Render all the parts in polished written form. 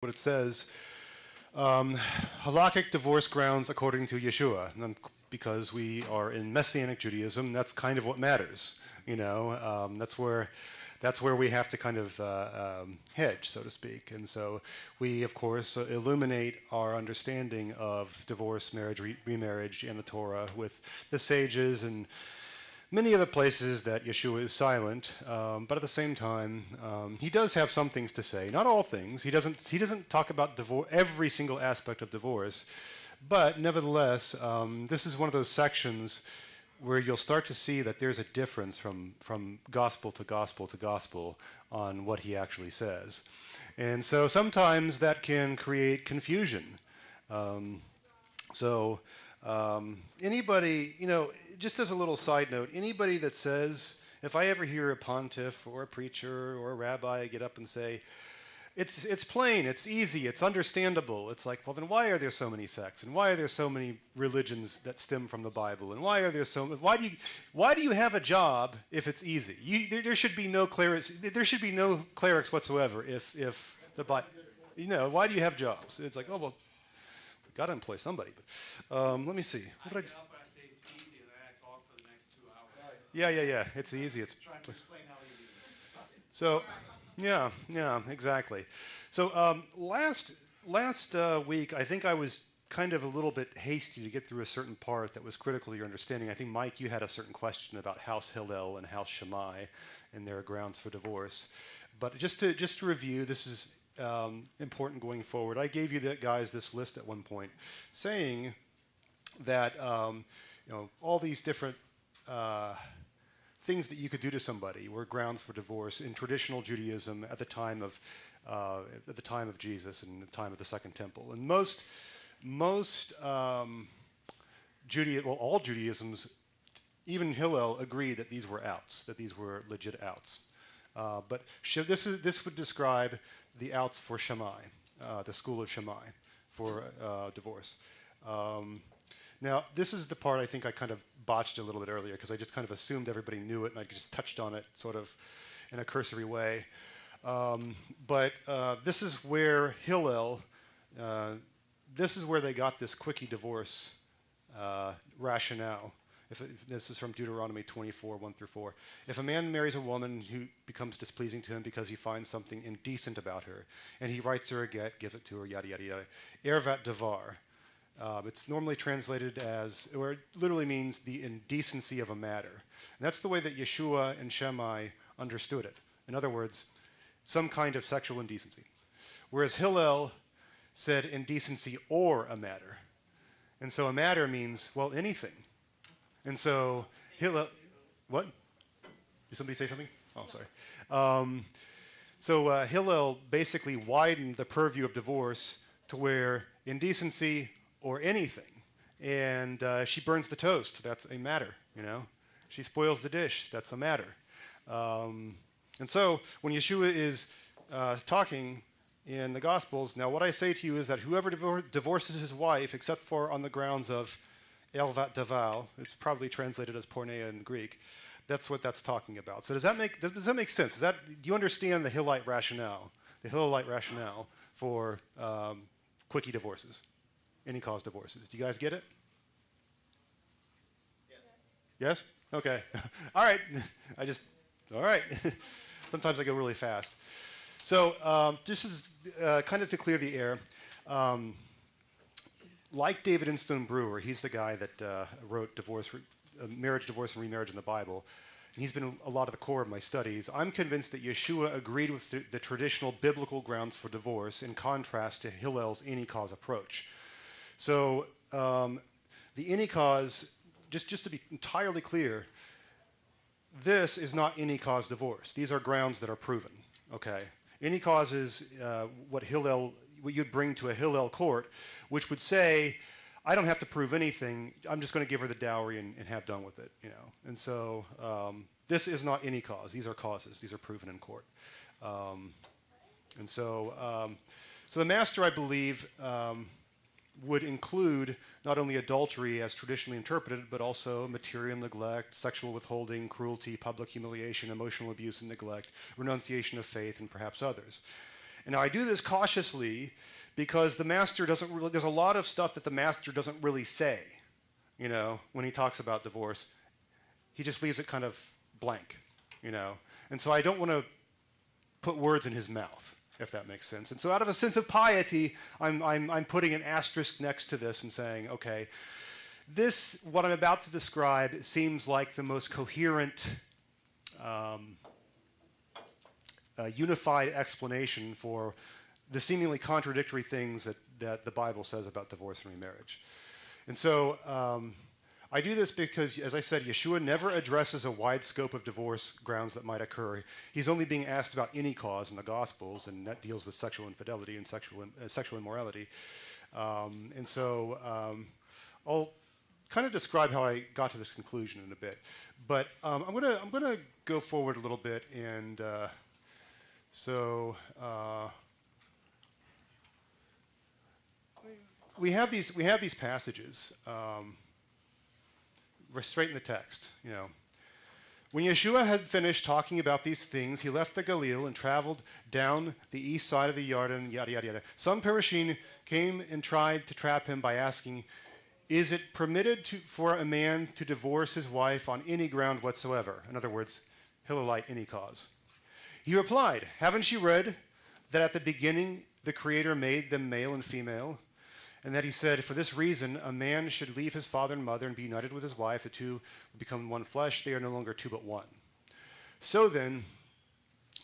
what it says. Halakhic divorce grounds according to Yeshua, because we are in Messianic Judaism. That's kind of what matters. That's where we have to kind of hedge, so to speak. And so we, of course, illuminate our understanding of divorce, marriage, remarriage, and the Torah with the sages and many other places that Yeshua is silent, but at the same time, he does have some things to say. Not all things. He doesn't talk about every single aspect of divorce, but nevertheless, this is one of those sections where you'll start to see that there's a difference from gospel to gospel to gospel on what he actually says. And so sometimes that can create confusion. Anybody, just as a little side note, anybody that says, if I ever hear a pontiff or a preacher or a rabbi get up and say, it's plain, it's easy, it's understandable, it's like, well, then why are there so many sects? And why are there so many religions that stem from the Bible? And why do you have a job if it's easy? There should be no clerics whatsoever if the Bible, why do you have jobs? It's like, oh, well, we've got to employ somebody. But let me see. I get up and I say it's easy, and then I talk for the next 2 hours. Yeah. It's easy. It's trying to explain how easy it is. So, yeah, exactly. So last week, I think I was kind of a little bit hasty to get through a certain part that was critical to your understanding. I think, Mike, you had a certain question about House Hillel and House Shammai and their grounds for divorce. But just to review, this is important going forward. I gave you guys this list at one point, saying that all these different things that you could do to somebody were grounds for divorce in traditional Judaism at the time of Jesus and the time of the Second Temple. And all Judaisms, even Hillel, agreed that these were outs, that these were legit outs. But this would describe the outs for Shammai, the school of Shammai, for divorce. Now, this is the part I think I kind of botched a little bit earlier because I just kind of assumed everybody knew it and I just touched on it sort of in a cursory way. But this is where Hillel, this is where they got this quickie divorce rationale. If this is from Deuteronomy 24, 1 through 4. If a man marries a woman who becomes displeasing to him because he finds something indecent about her, and he writes her a get, gives it to her, yada, yada, yada, ervat davar. It's normally translated as, or it literally means the indecency of a matter. And that's the way that Yeshua and Shammai understood it. In other words, some kind of sexual indecency. Whereas Hillel said indecency or a matter. And so a matter means, well, anything. And so Hillel, what? Did somebody say something? Oh, sorry. So Hillel basically widened the purview of divorce to where indecency or anything. And she burns the toast. That's a matter, She spoils the dish. That's a matter. And so when Yeshua is talking in the Gospels, now what I say to you is that whoever divorces his wife, except for on the grounds of Elvat Daval, it's probably translated as porneia in Greek. That's what that's talking about. So does that make sense? Do you understand the Hillelite rationale? The Hillelite rationale for quickie divorces, any cause divorces. Do you guys get it? Yes? Okay. All right. All right. Sometimes I go really fast. So this is kind of to clear the air. Like David Instone Brewer, he's the guy that wrote Marriage, Divorce, and Remarriage in the Bible. And he's been a lot of the core of my studies. I'm convinced that Yeshua agreed with the traditional biblical grounds for divorce in contrast to Hillel's any cause approach. So the any cause, just to be entirely clear, this is not any cause divorce. These are grounds that are proven. Okay, any cause is what you'd bring to a Hillel court, which would say, I don't have to prove anything. I'm just going to give her the dowry and have done with it, And so this is not any cause. These are causes. These are proven in court. So the master, I believe, would include not only adultery as traditionally interpreted, but also material neglect, sexual withholding, cruelty, public humiliation, emotional abuse and neglect, renunciation of faith, and perhaps others. And now I do this cautiously because the master doesn't really, there's a lot of stuff that the master doesn't really say, when he talks about divorce. He just leaves it kind of blank, And so I don't want to put words in his mouth, if that makes sense. And so out of a sense of piety, I'm putting an asterisk next to this and saying, okay, this, what I'm about to describe, seems like the most coherent, unified explanation for the seemingly contradictory things that the Bible says about divorce and remarriage. And so I do this because, as I said, Yeshua never addresses a wide scope of divorce grounds that might occur. He's only being asked about any cause in the Gospels, and that deals with sexual infidelity and sexual immorality. And so I'll kind of describe how I got to this conclusion in a bit. But I'm gonna go forward a little bit, and we have these passages. We're straight in the text, When Yeshua had finished talking about these things, he left the Galilee and traveled down the east side of the Jordan, yada, yada, yada. Some Parishim came and tried to trap him by asking, is it permitted for a man to divorce his wife on any ground whatsoever? In other words, Hillelite, any cause. He replied, haven't you read that at the beginning the Creator made them male and female? And that he said, for this reason, a man should leave his father and mother and be united with his wife. The two become one flesh. They are no longer two but one. So then,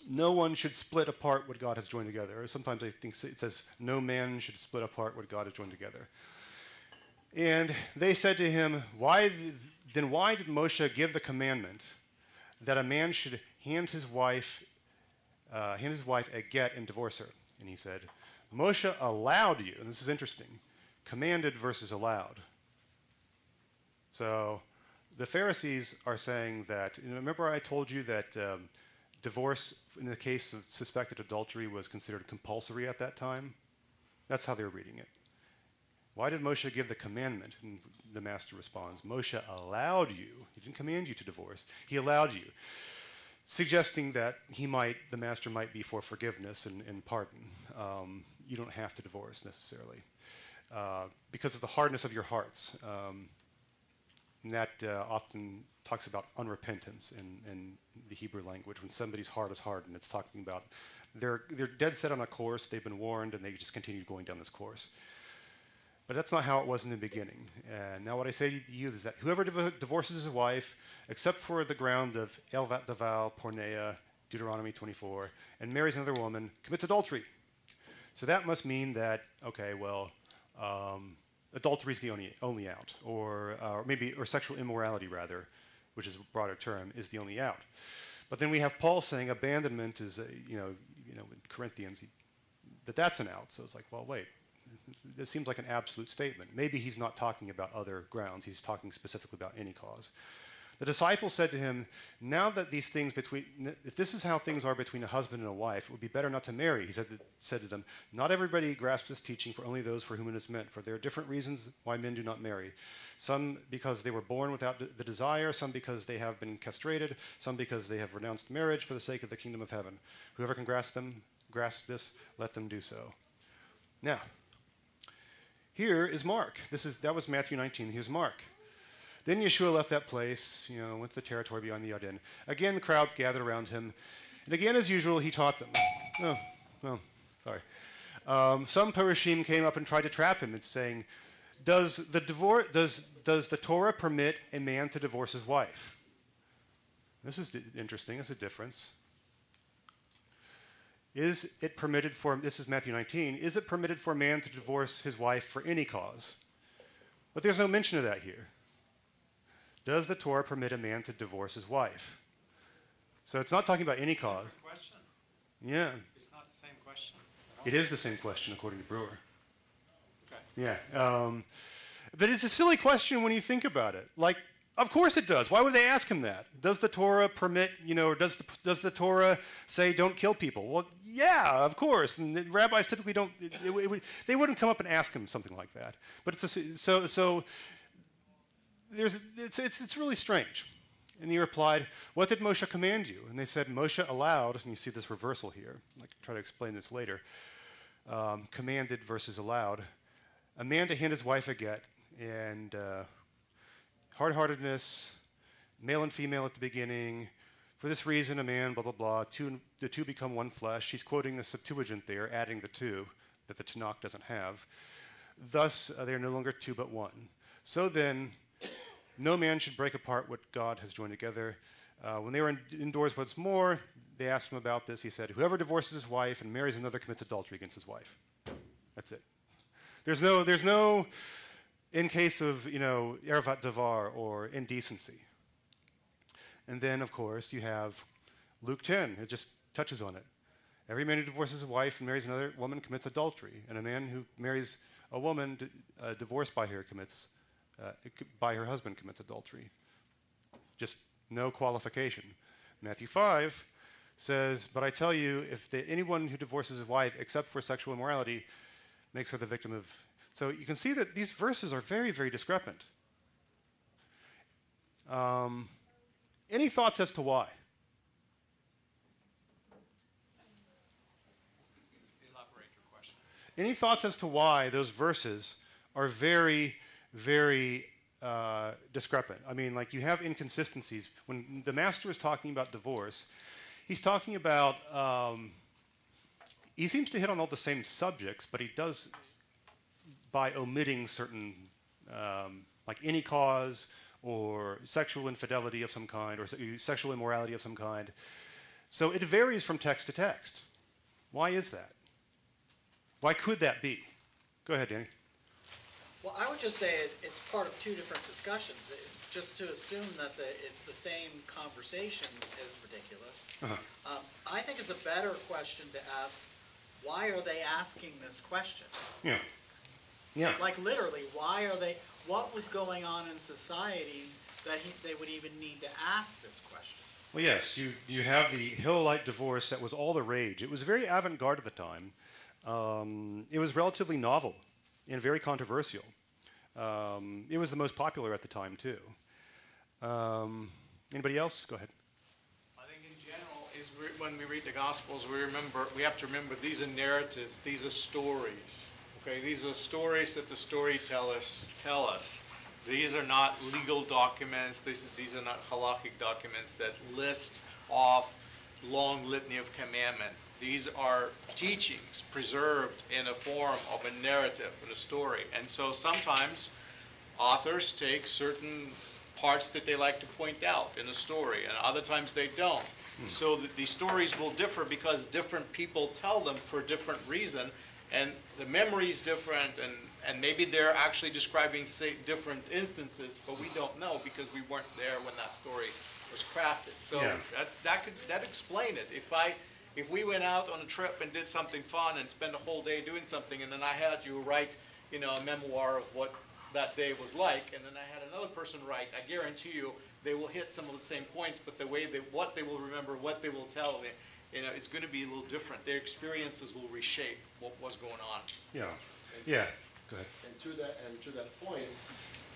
no one should split apart what God has joined together. Or sometimes I think it says, no man should split apart what God has joined together. And they said to him, why did Moshe give the commandment that a man should hand his wife a get and divorce her? And he said, Moshe allowed you, and this is interesting, commanded versus allowed. So the Pharisees are saying that, remember I told you that divorce in the case of suspected adultery was considered compulsory at that time? That's how they're reading it. Why did Moshe give the commandment? And the master responds, Moshe allowed you. He didn't command you to divorce. He allowed you, suggesting that the master might be for forgiveness and pardon. You don't have to divorce necessarily because of the hardness of your hearts. And that often talks about unrepentance in the Hebrew language. When somebody's heart is hardened, it's talking about they're dead set on a course, they've been warned, and they just continue going down this course. But that's not how it was in the beginning. And now what I say to you is that whoever divorces his wife, except for the ground of Elvat Daval, Porneia, Deuteronomy 24, and marries another woman, commits adultery. So that must mean that, okay, well, adultery is the only out, or sexual immorality rather, which is a broader term, is the only out. But then we have Paul saying abandonment is, in Corinthians, that's an out. So it's like, well, wait. This seems like an absolute statement. Maybe he's not talking about other grounds. He's talking specifically about any cause. The disciples said to him, now that these things if this is how things are between a husband and a wife, it would be better not to marry. He said to them, not everybody grasps this teaching, for only those for whom it is meant. For there are different reasons why men do not marry. Some because they were born without the desire, some because they have been castrated, some because they have renounced marriage for the sake of the kingdom of heaven. Whoever can grasp this, let them do so. Now, here is Mark. That was Matthew 19. Here's Mark. Then Yeshua left that place, went to the territory beyond the Jordan. Again, crowds gathered around him. And again, as usual, he taught them. Sorry. Some Parishim came up and tried to trap him, saying, does the Torah permit a man to divorce his wife? This is interesting. It's a difference. Is it permitted this is Matthew 19, is it permitted for a man to divorce his wife for any cause? But there's no mention of that here. Does the Torah permit a man to divorce his wife? So it's not talking about any cause. Question? Yeah. It's not the same question. It is the same question according to Brewer. Okay. Yeah. But it's a silly question when you think about it. Like, of course it does. Why would they ask him that? Does the Torah permit, or does the Torah say don't kill people? Well, yeah, of course. And the rabbis typically don't. They wouldn't come up and ask him something like that. But it's really strange. And he replied, what did Moshe command you? And they said, Moshe allowed, and you see this reversal here. I can try to explain this later. Commanded versus allowed. A man to hand his wife a get, and hard-heartedness, male and female at the beginning. For this reason, a man, blah, blah, blah. The two become one flesh. He's quoting the Septuagint there, adding the two that the Tanakh doesn't have. Thus, they are no longer two but one. So then, no man should break apart what God has joined together. When they were indoors once more, they asked him about this. He said, whoever divorces his wife and marries another commits adultery against his wife. That's it. There's no, in case of, ervat davar or indecency. And then, of course, you have Luke 10. It just touches on it. Every man who divorces his wife and marries another woman commits adultery. And a man who marries a woman divorced by her by her husband commits adultery. Just no qualification. Matthew 5 says, but I tell you, if anyone who divorces his wife except for sexual immorality makes her the victim of... So you can see that these verses are very, very discrepant. Any thoughts as to why? Elaborate your question. Any thoughts as to why those verses are very, very discrepant? I mean, like, you have inconsistencies. When the master is talking about divorce, he's talking about, he seems to hit on all the same subjects, but he does by omitting certain, like any cause, or sexual infidelity of some kind, or sexual immorality of some kind. So it varies from text to text. Why is that? Why could that be? Go ahead, Danny. Well, I would just say it's part of two different discussions. Just to assume that it's the same conversation is ridiculous. Uh-huh. I think it's a better question to ask, why are they asking this question? Yeah. Yeah. Like literally, what was going on in society that they would even need to ask this question? Well, yes, you have the Hillelite divorce that was all the rage. It was very avant-garde at the time. It was relatively novel and very controversial. It was the most popular at the time, too. Anybody else? Go ahead. I think in general, when we read the Gospels, we have to remember these are narratives, these are stories. Okay, these are stories that the storytellers tell us. These are not legal documents. These are not halakhic documents that list off long litany of commandments. These are teachings preserved in a form of a narrative and a story. And so sometimes authors take certain parts that they like to point out in a story, and other times they don't. So that these stories will differ because different people tell them for a different reason, and the memory is different, and maybe they're actually describing, say, different instances, but we don't know because we weren't there when that story was crafted. So Yeah. that explain it. If we went out on a trip and did something fun and spent a whole day doing something, and then I had you write, a memoir of what that day was like, and then I had another person write, I guarantee you they will hit some of the same points, but the way what they will remember, what they will tell me, it's going to be a little different. Their experiences will reshape what was going on. Yeah. Yeah. Go ahead. And to that point,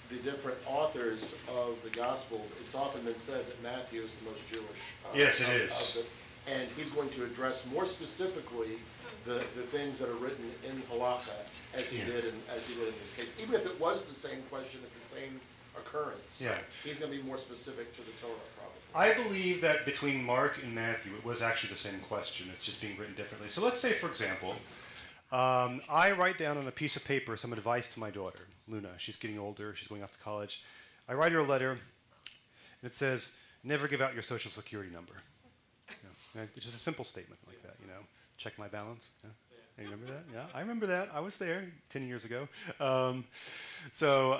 the different authors of the Gospels, it's often been said that Matthew is the most Jewish. Yes, it is. And he's going to address more specifically the things that are written in Halakha as he did in this case. Even if it was the same question at the same occurrence, he's going to be more specific to the Torah, probably. I believe that between Mark and Matthew, it was actually the same question. It's just being written differently. So let's say, for example, I write down on a piece of paper some advice to my daughter, Luna. She's getting older. She's going off to college. I write her a letter, and it says, never give out your social security number. It's just a simple statement like that, Check my balance. Yeah. You remember that? Yeah, I remember that. I was there 10 years ago. So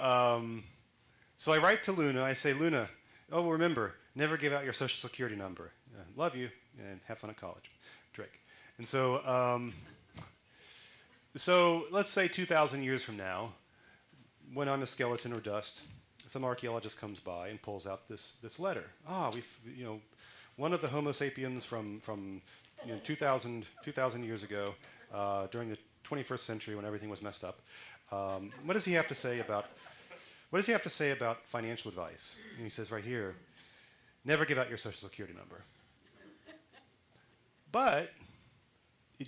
I write to Luna. I say, Luna, remember, never give out your social security number. Love you, and have fun at college. Drake. And so let's say 2,000 years from now, when on a skeleton or dust, some archaeologist comes by and pulls out this letter. One of the Homo sapiens from 2,000 years ago, during the 21st century when everything was messed up. What does he have to say about financial advice? And he says right here, Never give out your social security number. But,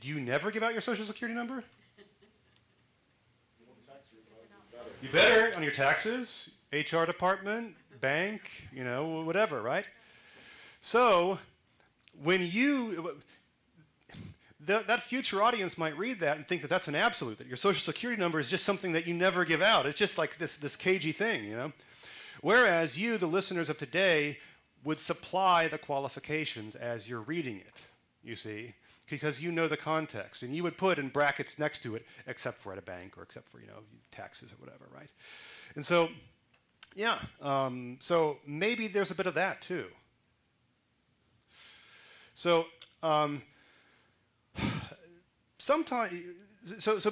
do you never give out your social security number? You better on your taxes, HR department, bank, whatever, right? So, when that future audience might read that and think that that's an absolute, that your social security number is just something that you never give out. It's just like this cagey thing, Whereas you, the listeners of today, would supply the qualifications as you're reading it, you see, because you know the context. And you would put in brackets next to it, except for at a bank or except for, taxes or whatever, right? And so, yeah, so maybe there's a bit of that too. So, so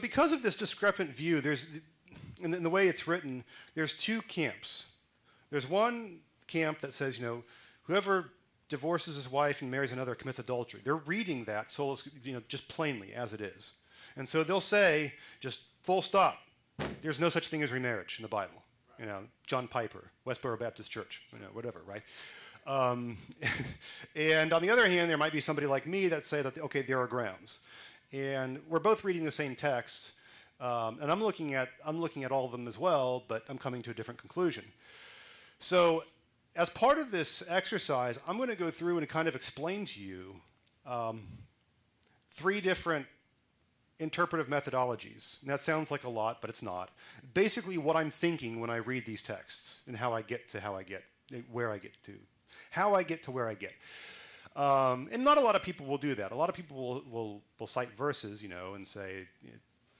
because of this discrepant view, there's, in the way it's written, there's two camps. There's one camp that says, whoever divorces his wife and marries another commits adultery. They're reading that just plainly as it is. And so they'll say, just full stop, there's no such thing as remarriage in the Bible. John Piper, Westboro Baptist Church, whatever, right? And on the other hand, there might be somebody like me that say that, okay, there are grounds. And we're both reading the same text, and I'm looking at all of them as well, but I'm coming to a different conclusion. So as part of this exercise, I'm going to go through and kind of explain to you 3 different interpretive methodologies. And that sounds like a lot, but it's not. Basically what I'm thinking when I read these texts and how I get to where I get. And not a lot of people will do that. A lot of people will cite verses, and say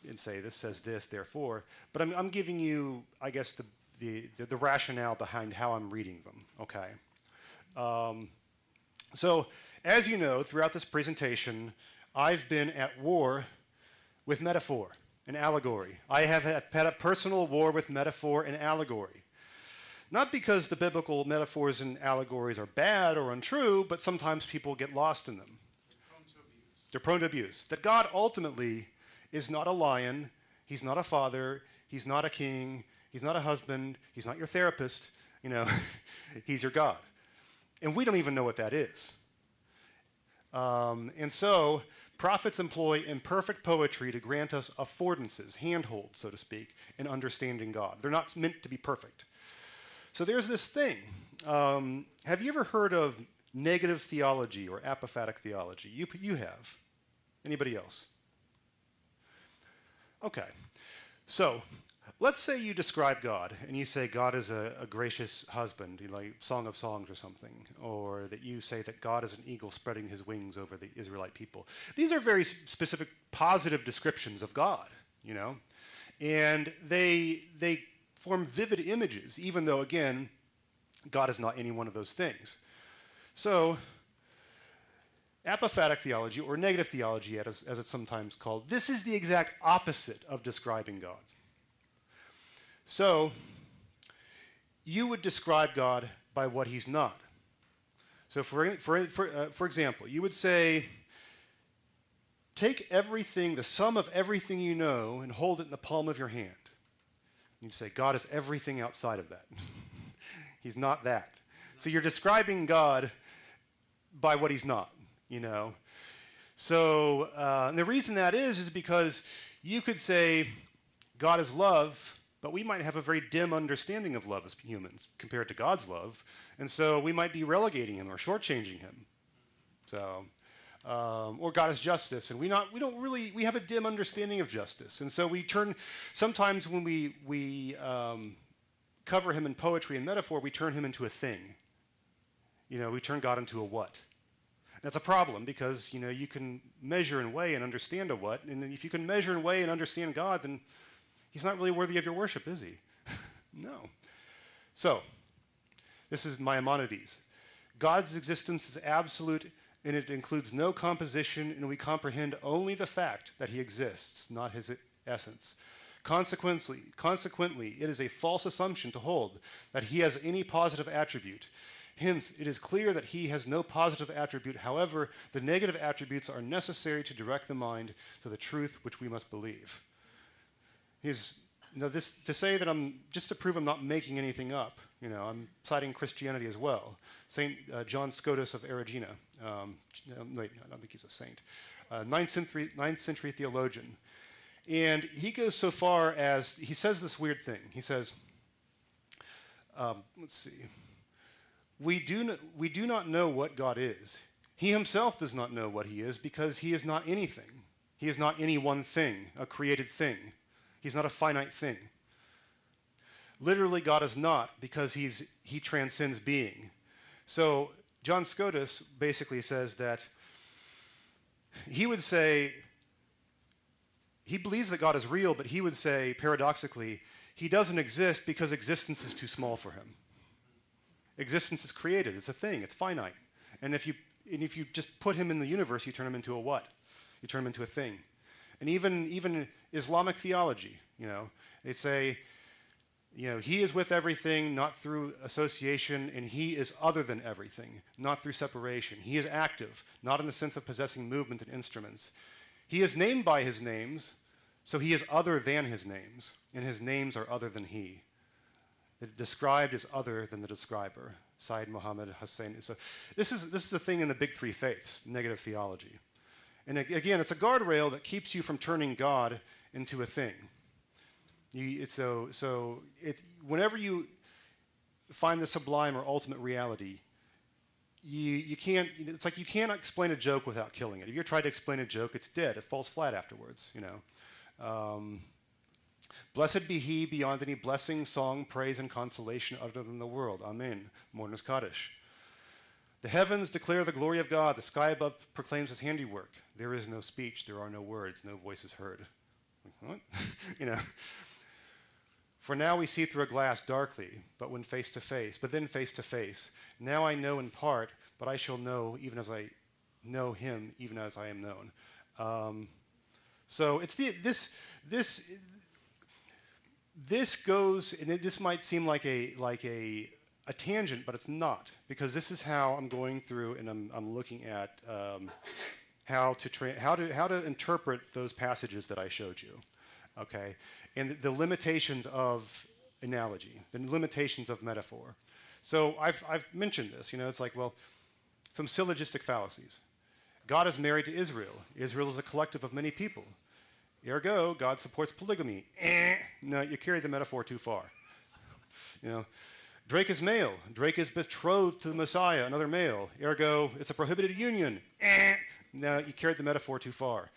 this says this, therefore. But I'm giving you, I guess, the rationale behind how I'm reading them. Okay. So, as you know, throughout this presentation, I've been at war with metaphor and allegory. I have had a personal war with metaphor and allegory. Not because the biblical metaphors and allegories are bad or untrue, but sometimes people get lost in them. They're prone to abuse. That God ultimately is not a lion, he's not a father, he's not a king, he's not a husband, he's not your therapist, he's your God. And we don't even know what that is. And so, prophets employ imperfect poetry to grant us affordances, handholds, so to speak, in understanding God. They're not meant to be perfect. So there's this thing. Have you ever heard of negative theology or apophatic theology? You have. Anybody else? Okay. So let's say you describe God, and you say God is a gracious husband, like Song of Songs or something, or that you say that God is an eagle spreading his wings over the Israelite people. These are very specific positive descriptions of God, and they form vivid images, even though, again, God is not any one of those things. So, apophatic theology, or negative theology as it's sometimes called, this is the exact opposite of describing God. So, you would describe God by what he's not. So, for example, you would say, take everything, the sum of everything you know, and hold it in the palm of your hand. You'd say, God is everything outside of that. He's not that. So you're describing God by what he's not, So and the reason that is because you could say God is love, but we might have a very dim understanding of love as humans compared to God's love. And so we might be relegating him or shortchanging him. So, or God is justice, and we have a dim understanding of justice, and so we turn. Sometimes when we cover him in poetry and metaphor, we turn him into a thing. We turn God into a what. And that's a problem because you can measure and weigh and understand a what, and if you can measure and weigh and understand God, then he's not really worthy of your worship, is he? No. So, this is Maimonides. God's existence is absolute, and it includes no composition, and we comprehend only the fact that he exists, not his essence. Consequently, it is a false assumption to hold that he has any positive attribute. Hence, it is clear that he has no positive attribute. However, the negative attributes are necessary to direct the mind to the truth which we must believe. He's this to say that just to prove I'm not making anything up. I'm citing Christianity as well. Saint John Scotus of Erigena. Wait, no, I don't think he's a saint. 9th century theologian. And he goes so far as, he says this weird thing. He says, let's see. We do not know what God is. He himself does not know what he is because he is not anything. He is not any one thing, a created thing. He's not a finite thing. Literally, God is not because he transcends being. So John Scotus basically says that he would say, he believes that God is real, but he would say, paradoxically, he doesn't exist because existence is too small for him. Existence is created. It's a thing. It's finite. And if you just put him in the universe, you turn him into a what? You turn him into a thing. And even Islamic theology, they say, he is with everything, not through association, and he is other than everything, not through separation. He is active, not in the sense of possessing movement and instruments. He is named by his names, so he is other than his names, and his names are other than he. The described is other than the describer. Sayyid Muhammad Hussein. So this is the thing in the big three faiths, negative theology. And again, it's a guardrail that keeps you from turning God into a thing. Whenever you find the sublime or ultimate reality, you can't. It's like you can't explain a joke without killing it. If you try to explain a joke, it's dead. It falls flat afterwards. Blessed be he beyond any blessing, song, praise, and consolation other than the world. Amen. Mourner's Kaddish. The heavens declare the glory of God. The sky above proclaims his handiwork. There is no speech. There are no words. No voice is heard. What? For now we see through a glass darkly, but then face to face. Now I know in part, but I shall know even as I know him, even as I am known. So it's this goes, and this might seem like a tangent, but it's not, because this is how I'm going through, and I'm looking at how to interpret those passages that I showed you. Okay, and the limitations of analogy, the limitations of metaphor. So I've mentioned this. It's like, well, some syllogistic fallacies. God is married to Israel. Israel is a collective of many people. Ergo, God supports polygamy. No, you carry the metaphor too far. Drake is male. Drake is betrothed to the Messiah, another male. Ergo, it's a prohibited union. No, you carried the metaphor too far.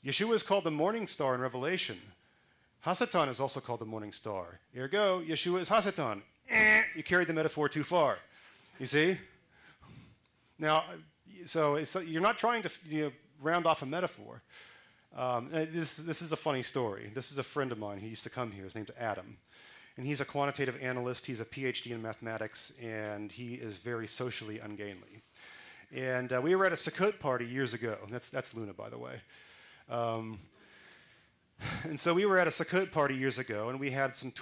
Yeshua is called the morning star in Revelation. Hasatan is also called the morning star. Ergo, Yeshua is Hasatan. You carried the metaphor too far. You see? Now, so you're not trying to round off a metaphor. This is a funny story. This is a friend of mine. He used to come here. His name's Adam. And he's a quantitative analyst. He's a PhD in mathematics, and he is very socially ungainly. And we were at a Sukkot party years ago. And that's Luna, by the way. And so we were at a Sukkot party years ago, and we had some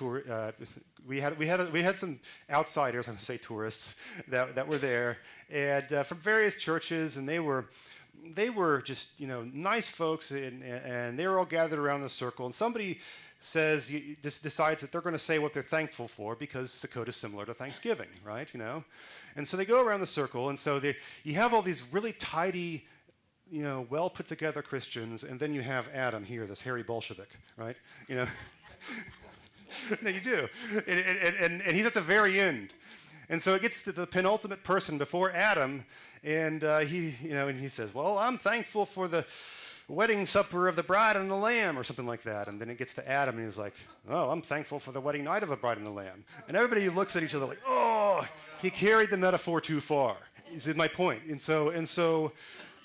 we had some outsiders, I'm going to say tourists, that were there, and from various churches, and they were just nice folks, and they were all gathered around the circle, and somebody decides that they're going to say what they're thankful for because Sukkot is similar to Thanksgiving, right? And so they go around the circle, and so you have all these really tidy, well put together Christians, and then you have Adam here, this hairy Bolshevik, right? No, you do, and he's at the very end, and so it gets to the penultimate person before Adam, and he says, "Well, I'm thankful for the wedding supper of the bride and the lamb," or something like that, and then it gets to Adam, and he's like, "Oh, I'm thankful for the wedding night of the bride and the lamb," and everybody looks at each other like, "Oh, he carried the metaphor too far." Is my point, and so.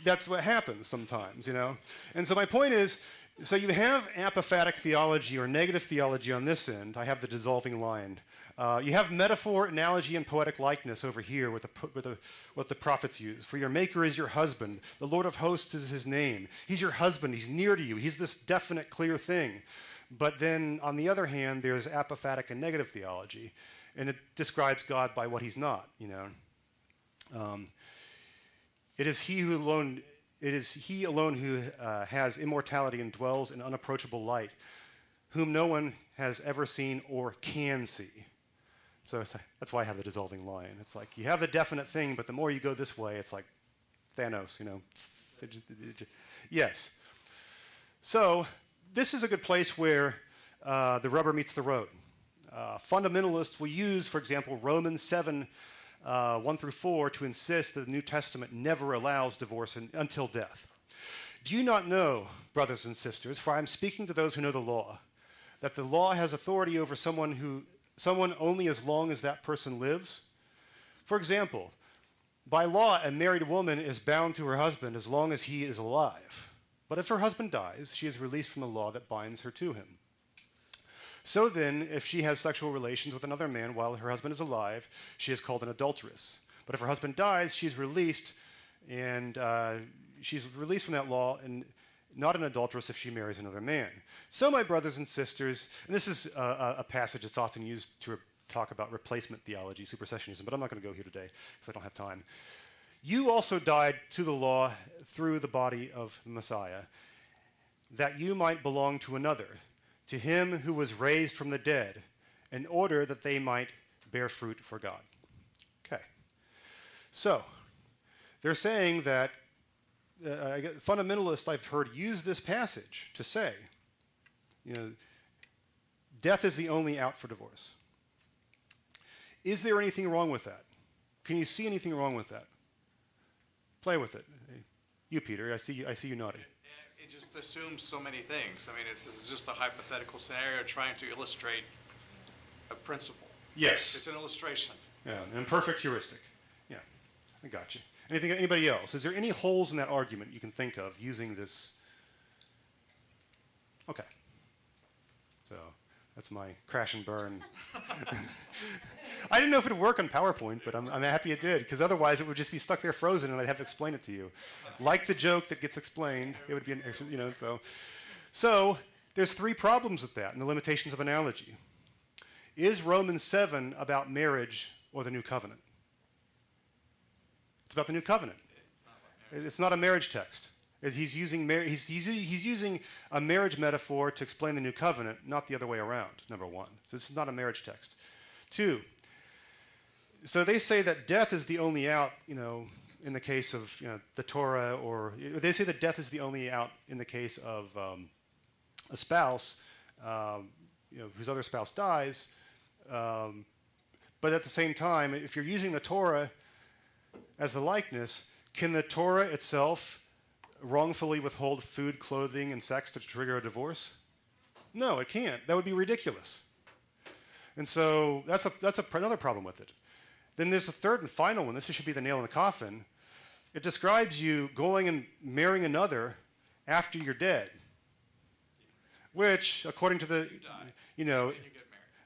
That's what happens sometimes, And so my point is, so you have apophatic theology or negative theology on this end. I have the dissolving line. You have metaphor, analogy, and poetic likeness over here with what the prophets use. For your maker is your husband. The Lord of hosts is his name. He's your husband. He's near to you. He's this definite, clear thing. But then, on the other hand, there's apophatic and negative theology. And it describes God by what he's not, It is he alone who has immortality and dwells in unapproachable light. whom no one has ever seen or can see. So that's why I have the dissolving line. It's like you have the definite thing, but the more you go this way, it's like Thanos, you know. Yes. So this is a good place where the rubber meets the road. Fundamentalists will use, for example, Romans 7, 1 through 4 to insist that the New Testament never allows divorce until death. Do you not know, brothers and sisters, for I am speaking to those who know the law, that the law has authority over someone only as long as that person lives? For example, by law, a married woman is bound to her husband as long as he is alive. But if her husband dies, she is released from the law that binds her to him. So then, if she has sexual relations with another man while her husband is alive, she is called an adulteress. But if her husband dies, she's released, and she's released from that law, and not an adulteress if she marries another man. So, my brothers and sisters, and this is a passage that's often used to talk about replacement theology, supersessionism, but I'm not going to go here today because I don't have time. You also died to the law through the body of the Messiah, that you might belong to another, to him who was raised from the dead, in order that they might bear fruit for God. Okay. So, they're saying that fundamentalists I've heard use this passage to say, you know, death is the only out for divorce. Is there anything wrong with that? Can you see anything wrong with that? Play with it. You, Peter, I see you nodding. It just assumes so many things. I mean, this is just a hypothetical scenario trying to illustrate a principle. Yes. It's an illustration. Yeah, an imperfect heuristic. Yeah, I got you. Anybody else? Is there any holes in that argument you can think of using this? Okay. So that's my crash and burn. I didn't know if it would work on PowerPoint, but I'm happy it did, because otherwise it would just be stuck there frozen and I'd have to explain it to you. Like the joke that gets explained, it would be an extra, you know, So there's three problems with that and the limitations of analogy. Is Romans 7 about marriage or the new covenant? It's about the new covenant. It's not a marriage text. He's using a marriage metaphor to explain the new covenant, not the other way around, number one. So this is not a marriage text. Two, so they say that death is the only out, you know, in the case of, you know, the Torah, or they say that death is the only out in the case of a spouse, you know, whose other spouse dies. But at the same time, if you're using the Torah as the likeness, can the Torah itself wrongfully withhold food, clothing, and sex to trigger a divorce? No, it can't. That would be ridiculous. And so that's another problem with it. Then there's a third and final one. This should be the nail in the coffin. It describes you going and marrying another after you're dead, which, according to the, you know,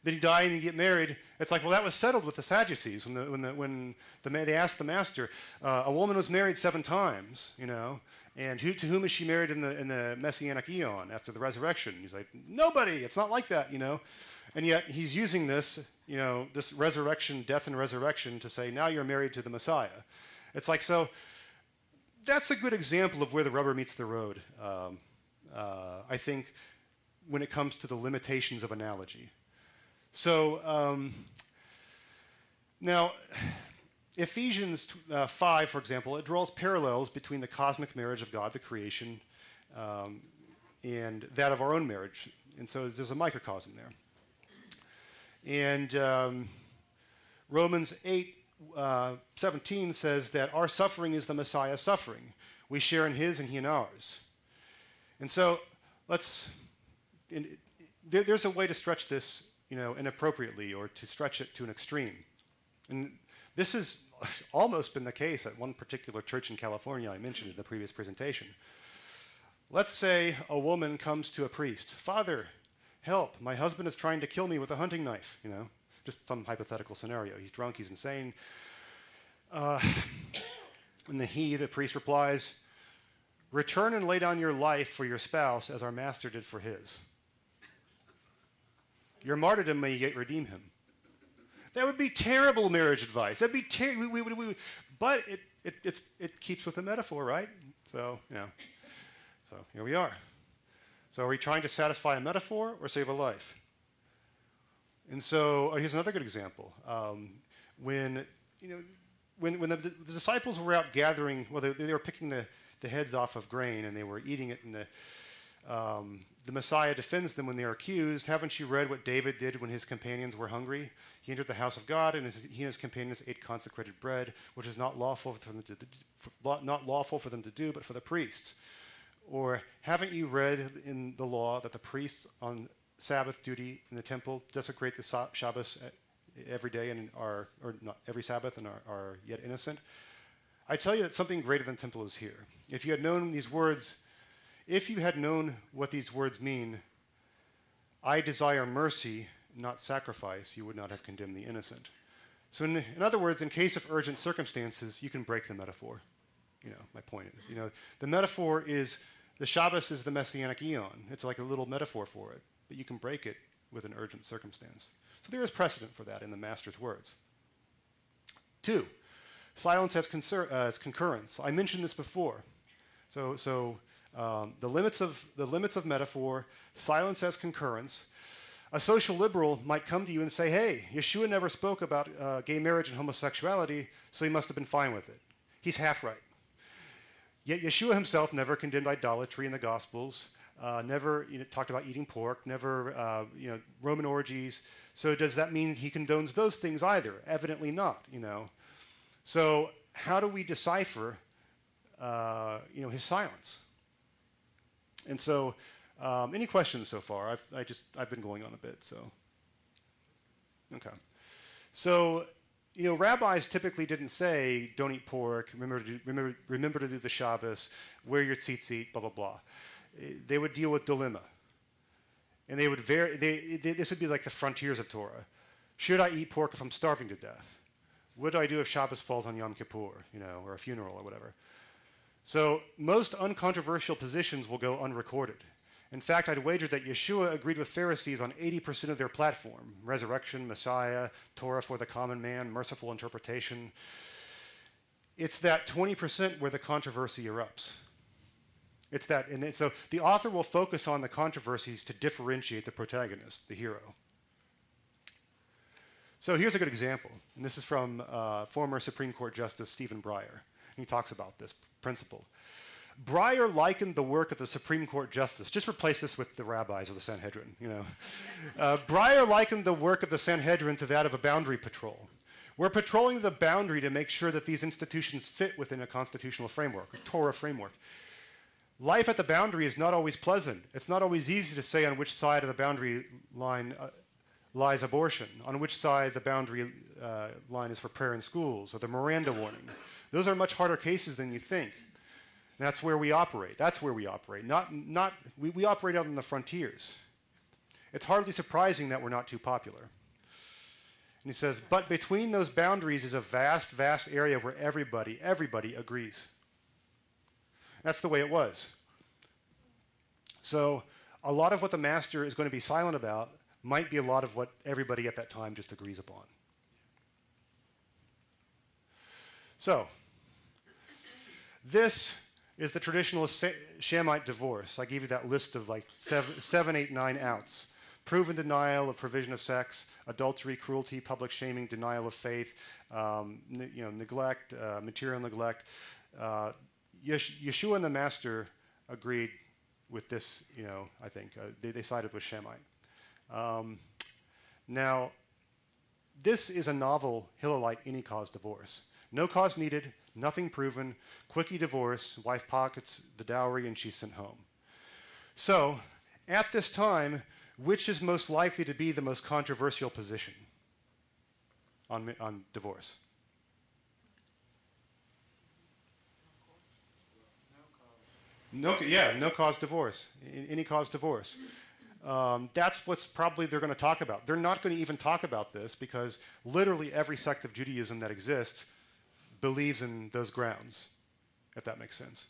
then you die and you get married. It's like, well, that was settled with the Sadducees when they asked the master, a woman was married 7 times, you know, and to whom is she married in the Messianic eon after the resurrection? He's like, nobody. It's not like that, you know, and yet he's using this, you know, this resurrection, death and resurrection to say now you're married to the Messiah. It's like, so that's a good example of where the rubber meets the road. I think when it comes to the limitations of analogy. So now, Ephesians 5, for example, it draws parallels between the cosmic marriage of God, the creation, and that of our own marriage. And so there's a microcosm there. And Romans 8:17 says that our suffering is the Messiah's suffering. We share in his and he in ours. And so there's a way to stretch this, you know, inappropriately, or to stretch it to an extreme. And this has almost been the case at one particular church in California I mentioned in the previous presentation. Let's say a woman comes to a priest. Father, help, my husband is trying to kill me with a hunting knife, you know, just some hypothetical scenario. He's drunk, he's insane. And the priest replies, return and lay down your life for your spouse as our master did for his. Your martyrdom may yet redeem him. That would be terrible marriage advice. That'd be terrible. But it keeps with the metaphor, right? So, you know, so here we are. So are we trying to satisfy a metaphor or save a life? And so here's another good example. When the disciples were out gathering, well, they were picking the heads off of grain and they were eating it, and the Messiah defends them when they are accused. Haven't you read what David did when his companions were hungry? He entered the house of God, and he and his companions ate consecrated bread, which is not lawful for them to do, but for the priests. Or haven't you read in the law that the priests on Sabbath duty in the temple desecrate the Shabbos every day and or not every Sabbath and are yet innocent? I tell you that something greater than temple is here. If you had known these words, if you had known what these words mean, I desire mercy, not sacrifice, you would not have condemned the innocent. So in other words, in case of urgent circumstances, you can break the metaphor. My point is, the metaphor is, the Shabbos is the Messianic eon. It's like a little metaphor for it, but you can break it with an urgent circumstance. So there is precedent for that in the Master's words. 2, silence as concurrence. I mentioned this before. So the limits of metaphor, silence as concurrence. A social liberal might come to you and say, hey, Yeshua never spoke about gay marriage and homosexuality, so he must have been fine with it. He's half right. Yet Yeshua himself never condemned idolatry in the Gospels, never talked about eating pork, never Roman orgies. So does that mean he condones those things either? Evidently not. So how do we decipher his silence? And so, any questions so far? I've been going on a bit, so. Okay. So, rabbis typically didn't say, don't eat pork, remember to do the Shabbos, wear your tzitzit, blah, blah, blah. They would deal with dilemma. And they would this would be like the frontiers of Torah. Should I eat pork if I'm starving to death? What do I do if Shabbos falls on Yom Kippur, or a funeral or whatever? So most uncontroversial positions will go unrecorded. In fact, I'd wager that Yeshua agreed with Pharisees on 80% of their platform: resurrection, Messiah, Torah for the common man, merciful interpretation. It's that 20% where the controversy erupts. It's that, and so the author will focus on the controversies to differentiate the protagonist, the hero. So here's a good example, and this is from former Supreme Court Justice Stephen Breyer. He talks about this principle. Breyer likened the work of the Supreme Court Justice, just replace this with the rabbis or the Sanhedrin, Breyer likened the work of the Sanhedrin to that of a boundary patrol. We're patrolling the boundary to make sure that these institutions fit within a constitutional framework, a Torah framework. Life at the boundary is not always pleasant. It's not always easy to say on which side of the boundary line lies abortion, on which side the boundary line is for prayer in schools, or the Miranda warning. Those are much harder cases than you think. And that's where we operate. That's where we operate. We operate out on the frontiers. It's hardly surprising that we're not too popular. And he says, but between those boundaries is a vast, vast area where everybody agrees. That's the way it was. So a lot of what the master is going to be silent about might be a lot of what everybody at that time just agrees upon. So this is the traditional Shamite divorce. I gave you that list of like 7, 8, 9 outs. Proven denial of provision of sex, adultery, cruelty, public shaming, denial of faith, neglect, material neglect. Yeshua and the Master agreed with this, I think. They sided with Shamite. Now, this is a novel Hillelite any cause divorce. No cause needed, nothing proven, quickie divorce, wife pockets the dowry and she's sent home. So, at this time, which is most likely to be the most controversial position on divorce? No cause divorce, any cause divorce. That's what's probably they're going to talk about. They're not going to even talk about this because literally every sect of Judaism that exists believes in those grounds, if that makes sense.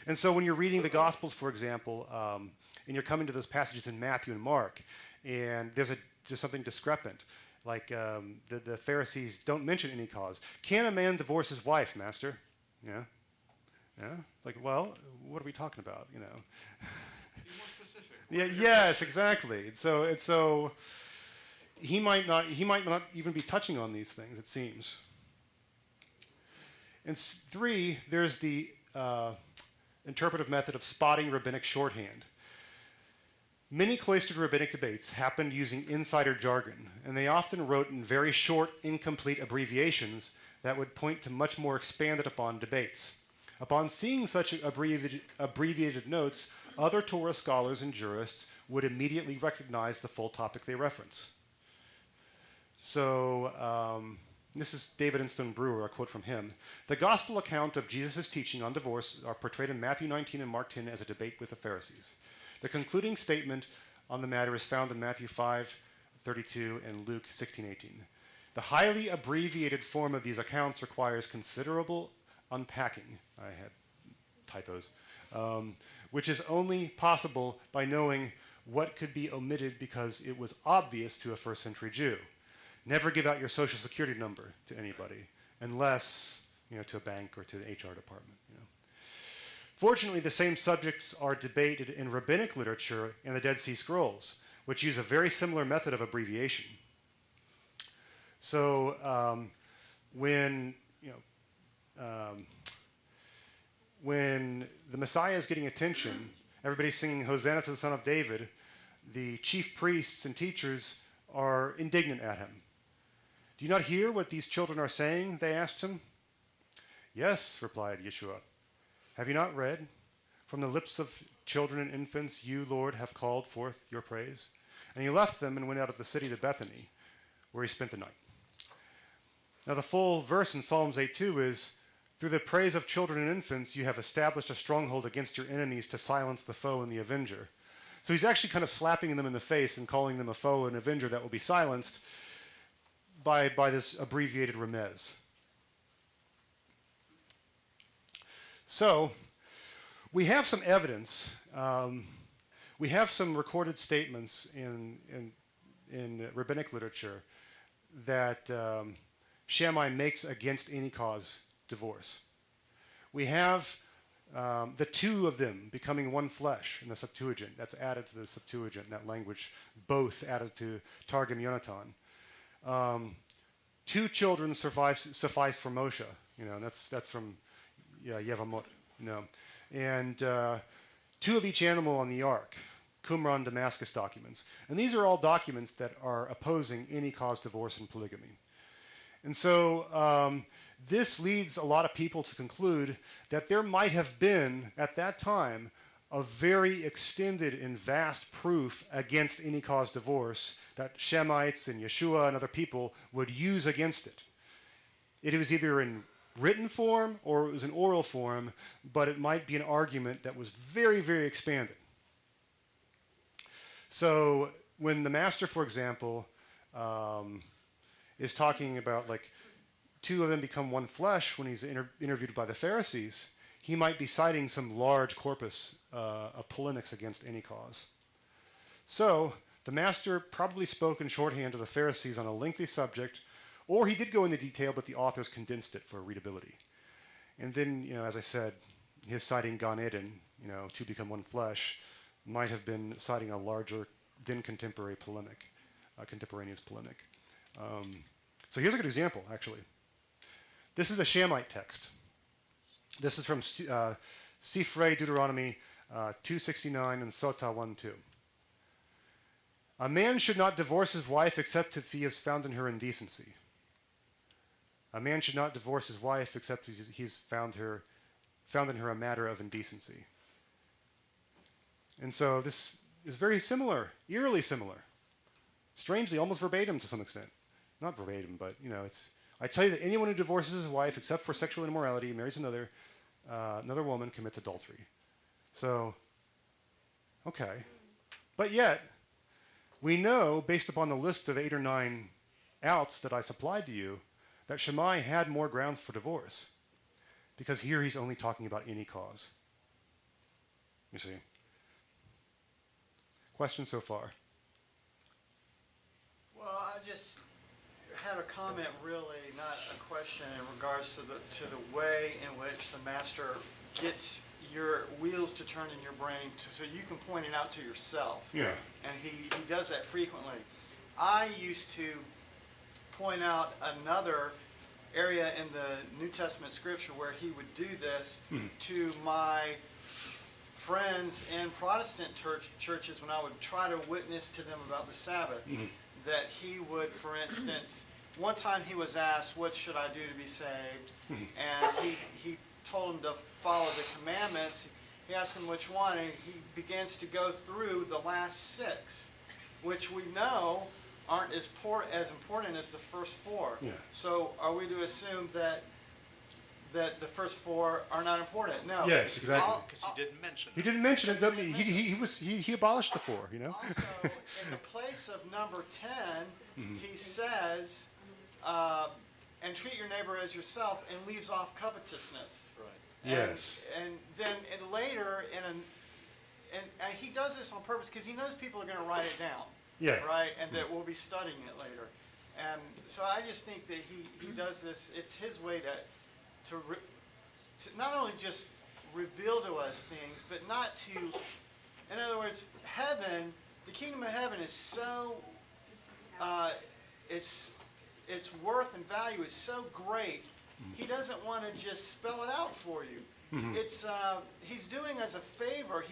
And so when you're reading the Gospels, for example, and you're coming to those passages in Matthew and Mark, and there's just something discrepant, like the Pharisees don't mention any cause. Can a man divorce his wife, Master? Yeah? Like, well, what are we talking about, Be more Yeah, yes, exactly. So he might not even be touching on these things, it seems. And 3, there's the interpretive method of spotting rabbinic shorthand. Many cloistered rabbinic debates happened using insider jargon, and they often wrote in very short, incomplete abbreviations that would point to much more expanded upon debates. Upon seeing such abbreviated notes, other Torah scholars and jurists would immediately recognize the full topic they reference. So, this is David Inston Brewer, a quote from him. The gospel account of Jesus' teaching on divorce are portrayed in Matthew 19 and Mark 10 as a debate with the Pharisees. The concluding statement on the matter is found in Matthew 5:32 and Luke 16:18. The highly abbreviated form of these accounts requires considerable unpacking. I had typos. Which is only possible by knowing what could be omitted because it was obvious to a first century Jew. Never give out your social security number to anybody, unless, to a bank or to the HR department. Fortunately, the same subjects are debated in rabbinic literature and the Dead Sea Scrolls, which use a very similar method of abbreviation. So when the Messiah is getting attention, everybody's singing Hosanna to the Son of David, the chief priests and teachers are indignant at him. Do you not hear what these children are saying? They asked him. Yes, replied Yeshua. Have you not read? From the lips of children and infants, you, Lord, have called forth your praise. And he left them and went out of the city to Bethany, where he spent the night. Now the full verse in Psalms 8:2 is, through the praise of children and infants, you have established a stronghold against your enemies to silence the foe and the avenger. So he's actually kind of slapping them in the face and calling them a foe and avenger that will be silenced by this abbreviated remez. So we have some evidence. We have some recorded statements in rabbinic literature that Shammai makes against any cause divorce. We have the two of them becoming one flesh in the Septuagint. That's added to the Septuagint, that language, both added to Targum Yonatan. 2 children suffice for Moshe. And that's from Yevamot. And 2 of each animal on the ark, Qumran Damascus documents. And these are all documents that are opposing any cause divorce and polygamy. And so this leads a lot of people to conclude that there might have been, at that time, a very extended and vast proof against any cause divorce that Shemites and Yeshua and other people would use against it. It was either in written form or it was in oral form, but it might be an argument that was very, very expanded. So when the master, for example, is talking about 2 of them become one flesh when he's interviewed by the Pharisees, he might be citing some large corpus of polemics against any cause. So the master probably spoke in shorthand to the Pharisees on a lengthy subject, or he did go into detail, but the authors condensed it for readability. And then, as I said, his citing Gan Eden, 2 become one flesh, might have been citing a larger then contemporaneous polemic. So here's a good example, actually. This is a Shamite text. This is from Sifrei Deuteronomy 269 and Sotah 1:2. A man should not divorce his wife except if he is found in her indecency. A man should not divorce his wife except if he's found in her a matter of indecency. And so this is very similar, eerily similar. Strangely, almost verbatim to some extent. Not verbatim, but I tell you that anyone who divorces his wife except for sexual immorality, marries another woman, commits adultery. So, okay. But yet, we know, based upon the list of 8 or 9 outs that I supplied to you, that Shammai had more grounds for divorce. Because here he's only talking about any cause. You see? Questions so far? Well, I just had a comment, really, not a question, in regards to the way in which the master gets your wheels to turn in your brain so you can point it out to yourself. Yeah. And he does that frequently. I used to point out another area in the New Testament scripture where he would do this to my friends in Protestant churches when I would try to witness to them about the Sabbath. That he would, for instance, one time he was asked, what should I do to be saved? And he told him to follow the commandments. He asked him which one, and he begins to go through the last 6, which we know aren't as important as the first 4. Yeah. So are we to assume that the first 4 are not important? No. Yes, exactly. Because he didn't mention He it. didn't mention it. He abolished the 4. You know. Also, in the place of number 10, he says, and treat your neighbor as yourself, and leaves off covetousness. Right. Yes. And then later, and he does this on purpose because he knows people are going to write it down. Yeah. Right? And that we'll be studying it later. And so I just think that he does this, it's his way to not only just reveal to us things, but not to, in other words, heaven, the kingdom of heaven is so, its worth and value is so great, he doesn't want to just spell it out for you. It's, he's doing us a favor.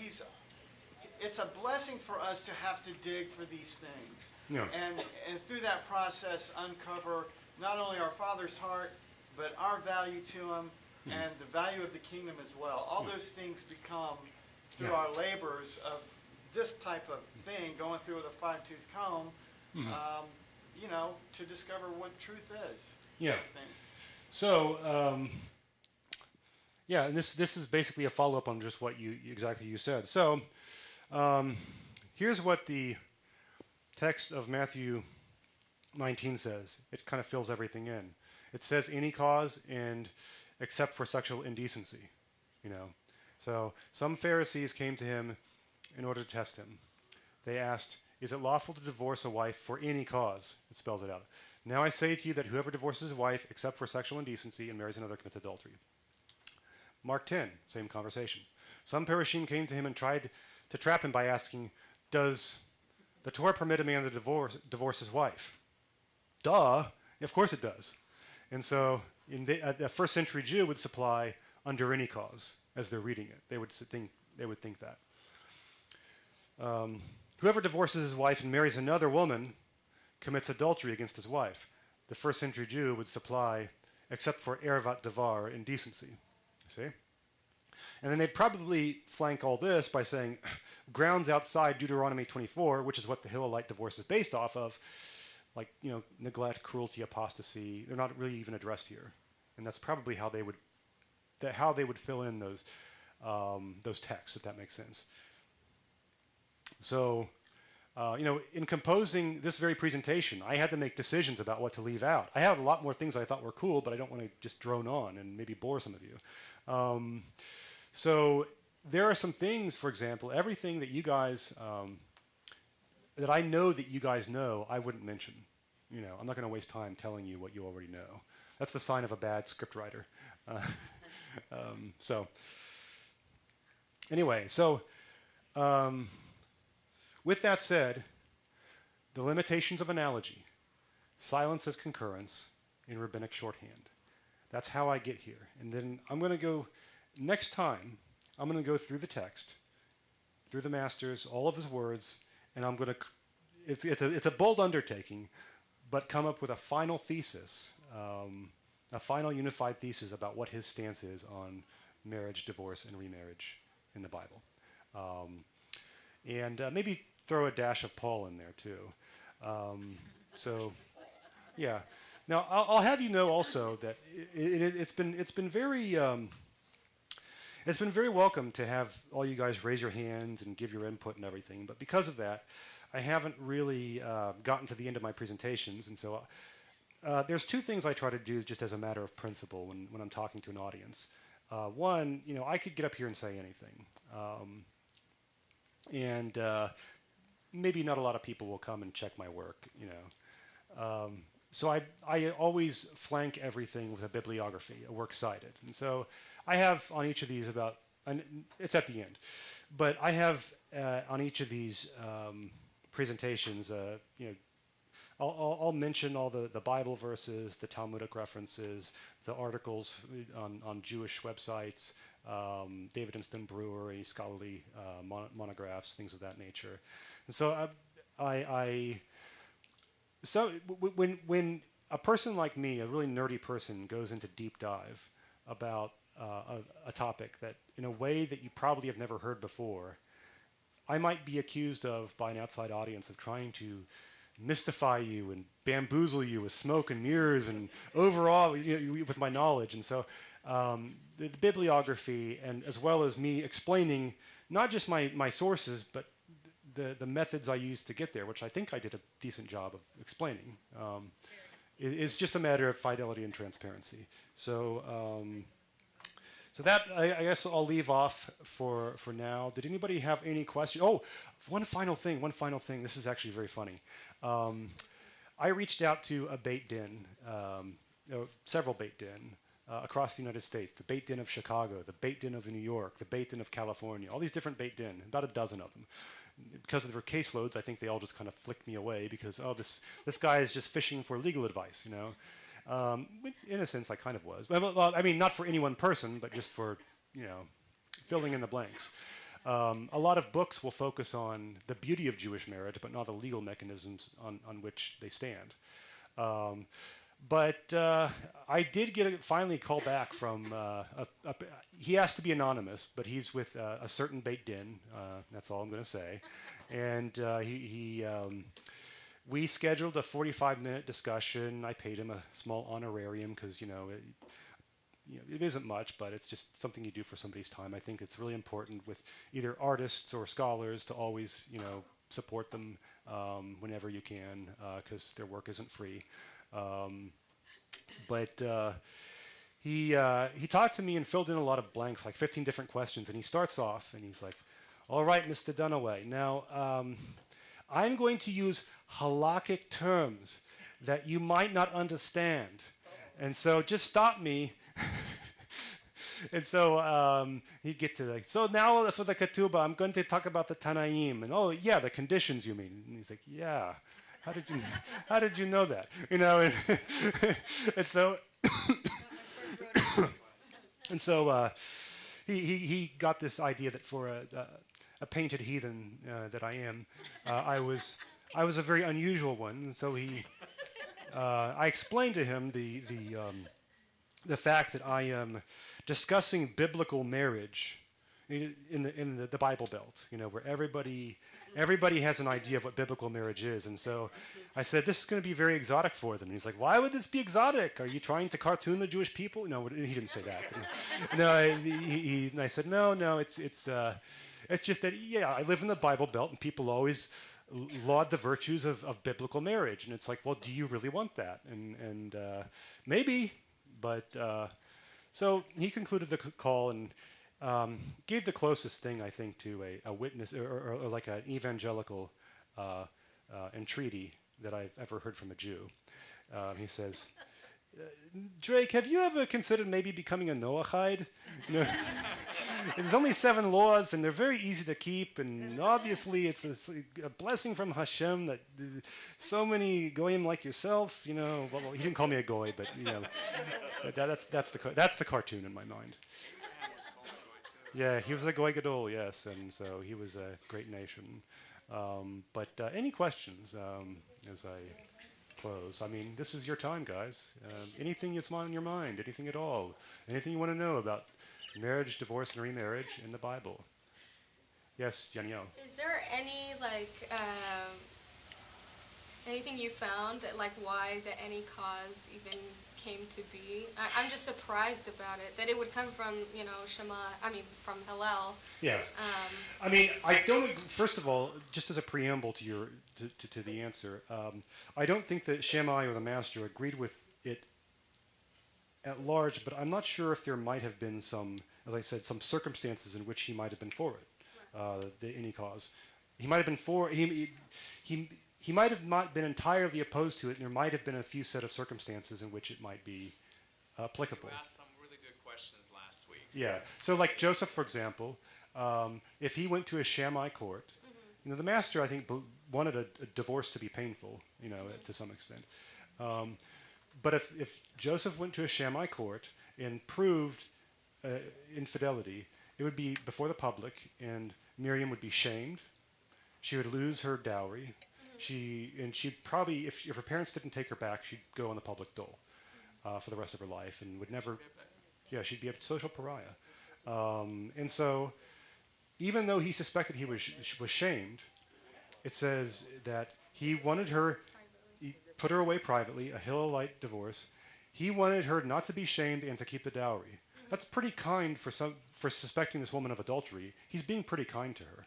It's a blessing for us to have to dig for these things. Yeah. And through that process uncover not only our Father's heart, but our value to him and the value of the kingdom as well. All those things become, through our labors of this type of thing, going through with a fine-tooth comb, to discover what truth is. Yeah. I think. So, and this is basically a follow-up on just what you said. So, here's what the text of Matthew 19 says. It kind of fills everything in. It says any cause and except for sexual indecency, So some Pharisees came to him in order to test him. They asked, is it lawful to divorce a wife for any cause? It spells it out. Now I say to you that whoever divorces his wife except for sexual indecency and marries another commits adultery. Mark 10, same conversation. Some Parishim came to him and tried to trap him by asking, does the Torah permit a man to divorce his wife? Duh, of course it does. And so a first century Jew would supply under any cause as they're reading it. They would think that. Whoever divorces his wife and marries another woman commits adultery against his wife. The first century Jew would supply except for ervat davar, indecency. See? And then they'd probably flank all this by saying grounds outside Deuteronomy 24, which is what the Hillelite divorce is based off of, like, neglect, cruelty, apostasy. They're not really even addressed here. And that's probably how they would fill in those texts, if that makes sense. So, in composing this very presentation, I had to make decisions about what to leave out. I had a lot more things I thought were cool, but I don't want to just drone on and maybe bore some of you. So there are some things, for example, everything that you guys, that I know that you guys know, I wouldn't mention. I'm not going to waste time telling you what you already know. That's the sign of a bad scriptwriter. With that said, the limitations of analogy, silence as concurrence in rabbinic shorthand. That's how I get here. And then I'm going to go, next time, I'm going to go through the text, through the masters, all of his words, and I'm going to, it's a bold undertaking, but come up with a final thesis, a final unified thesis about what his stance is on marriage, divorce, and remarriage in the Bible. And maybe throw a dash of Paul in there too. Yeah. Now I'll have you know also that it's been very welcome to have all you guys raise your hands and give your input and everything. But because of that, I haven't really gotten to the end of my presentations, and so there's two things I try to do just as a matter of principle when I'm talking to an audience. One, I could get up here and say anything. And maybe not a lot of people will come and check my work, So I always flank everything with a bibliography, a works cited. And so I have on each of these about it's at the end. But I have on each of these presentations, I'll mention all the Bible verses, the Talmudic references, the articles on Jewish websites, David and Stone Brewer, any scholarly monographs, things of that nature. And so when a person like me, a really nerdy person, goes into deep dive about a topic that in a way that you probably have never heard before, I might be accused of, by an outside audience, of trying to mystify you and bamboozle you with smoke and mirrors and overall with my knowledge. And so the bibliography, and as well as me explaining not just my sources, but the methods I used to get there, which I think I did a decent job of explaining, it's just a matter of fidelity and transparency. So so that I guess I'll leave off for now. Did anybody have any questions? Oh, one final thing. This is actually very funny. I reached out to a bait den, several bait den across the United States. The bait den of Chicago, the bait den of New York, the bait den of California. All these different bait den, about a dozen of them. Because of their caseloads, I think they all just kind of flicked me away because this guy is just fishing for legal advice, you know. In a sense, I kind of was. Well, I mean, not for any one person, but just for, filling in the blanks. A lot of books will focus on the beauty of Jewish marriage, but not the legal mechanisms on which they stand. But I did finally a call back from, he has to be anonymous, but he's with a certain beit din, that's all I'm going to say. And we scheduled a 45-minute discussion. I paid him a small honorarium because, it isn't much, but it's just something you do for somebody's time. I think it's really important with either artists or scholars to always, support them whenever you can because their work isn't free. But he talked to me and filled in a lot of blanks, like 15 different questions. And he starts off and he's like, "All right, Mr. Dunaway, now I'm going to use halakhic terms that you might not understand. And so just stop me." And so he'd get to so now for the ketubah, I'm going to talk about the Tanaim. And oh, yeah, the conditions you mean. And he's like, "Yeah. How did you know that?" And so and so he got this idea that for a painted heathen that I am, I was a very unusual one. And so I explained to him the fact that I am discussing biblical marriage in the Bible Belt, where everybody has an idea of what biblical marriage is. And so I said, this is going to be very exotic for them. And he's like, "Why would this be exotic? Are you trying to cartoon the Jewish people?" No, he didn't say that. No, and I said, no, it's just that, yeah, I live in the Bible Belt and people always laud the virtues of biblical marriage. And it's like, well, do you really want that? And maybe, but so he concluded the call and gave the closest thing, I think, to a witness or like an evangelical entreaty that I've ever heard from a Jew. He says, "Drake, have you ever considered maybe becoming a Noahide? There's only 7 laws, and they're very easy to keep, and obviously it's a blessing from Hashem that so many goyim like yourself, well, he didn't call me a goy, but, that's the cartoon in my mind. Yeah, he was a goy gadol, yes, and so he was a great nation. But any questions as I close? I mean, this is your time, guys. Anything that's on your mind, anything at all, anything you want to know about marriage, divorce, and remarriage in the Bible? Yes, Danielle. Is there any anything you found that why the any cause even came to be? I'm just surprised about it that it would come from from Hillel. Yeah. I mean, I don't. First of all, just as a preamble to your to the answer, I don't think that Shammai or the master agreed with it at large, but I'm not sure if there might have been some, as I said, some circumstances in which he might have been for it, the any cause. He might have been for he might have not been entirely opposed to it, and there might have been a few set of circumstances in which it might be applicable. You asked some really good questions last week. Yeah. So like Joseph, for example, if he went to a Shammai court, the master, I think, wanted a divorce to be painful, to some extent. But if Joseph went to a Shammai court and proved infidelity, it would be before the public, and Miriam would be shamed. She would lose her dowry. She'd probably, if her parents didn't take her back, she'd go on the public dole for the rest of her life and would never. Yeah, she'd be a social pariah. And so, even though he suspected he was shamed, it says that he wanted her, he put her away privately, a Hillelite divorce. He wanted her not to be shamed and to keep the dowry. That's pretty kind for suspecting this woman of adultery. He's being pretty kind to her,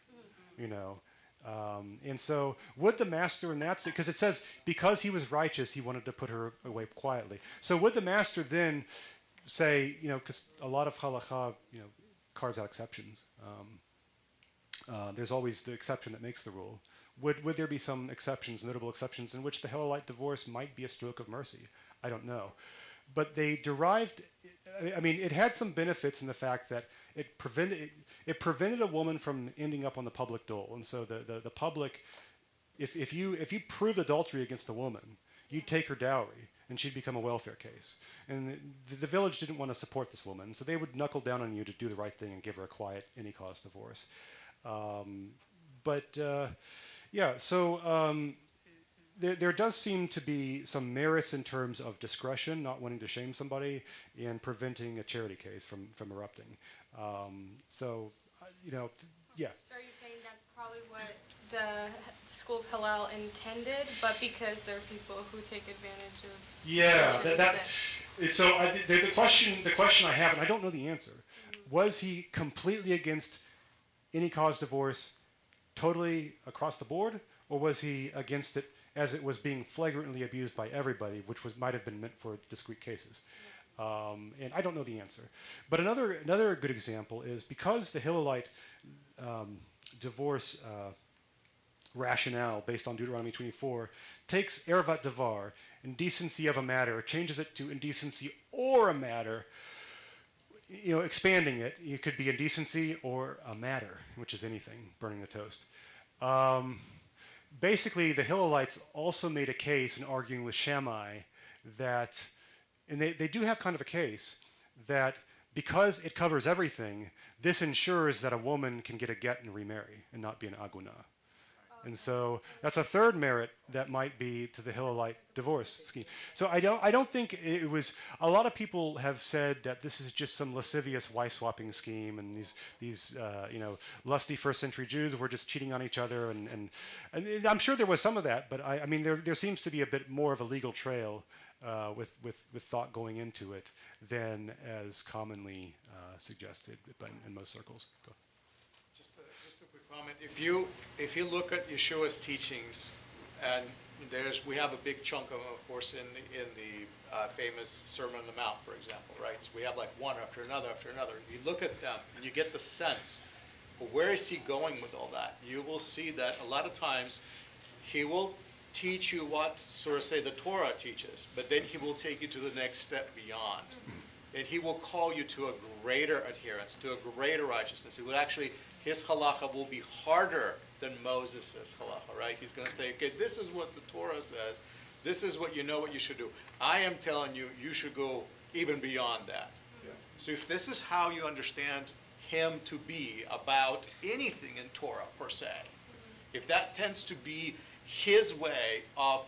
and so would the master in that, because it says because he was righteous, he wanted to put her away quietly. So would the master then say, because a lot of halakha, carves out exceptions. There's always the exception that makes the rule. Would there be some exceptions, notable exceptions, in which the Hillelite divorce might be a stroke of mercy? I don't know. But they derived, it had some benefits in the fact that it prevented a woman from ending up on the public dole. And so the public, if you proved adultery against a woman, you'd take her dowry, and she'd become a welfare case. And the village didn't want to support this woman, so they would knuckle down on you to do the right thing and give her a quiet, any-cause divorce. There does seem to be some merits in terms of discretion, not wanting to shame somebody, and preventing a charity case from erupting. Yeah. So are you saying that's probably what the School of Hillel intended, but because there are people who take advantage of situations the question I have, and I don't know the answer, was he completely against any cause divorce, totally across the board, or was he against it as it was being flagrantly abused by everybody, which might have been meant for discrete cases? And I don't know the answer. But another good example is because the Hillelite divorce rationale based on Deuteronomy 24 takes ervat devar, indecency of a matter, changes it to indecency or a matter, expanding it. It could be indecency or a matter, which is anything, burning the toast. Basically, the Hillelites also made a case in arguing with Shammai that, and they do have kind of a case, that because it covers everything, this ensures that a woman can get a get and remarry and not be an aguna. And so that's a third merit that might be to the Hillelite divorce scheme. So I don't think it was. A lot of people have said that this is just some lascivious wife swapping scheme, and these lusty first century Jews were just cheating on each other, and I'm sure there was some of that, but there seems to be a bit more of a legal trail with thought going into it than as commonly suggested in most circles. Go. Just a quick comment. If you look at Yeshua's teachings, and we have a big chunk of them, of course, in the famous Sermon on the Mount, for example, right? So we have like one after another after another. You look at them and you get the sense, well, where is he going with all that? You will see that a lot of times he will teach you what, sort of say, the Torah teaches, but then he will take you to the next step beyond. And he will call you to a greater adherence, to a greater righteousness. He will actually, his halacha will be harder than Moses' halacha, right? He's going to say, okay, this is what the Torah says. This is what you should do. I am telling you, you should go even beyond that. Yeah. So if this is how you understand him to be about anything in Torah, per se, if that tends to be his way of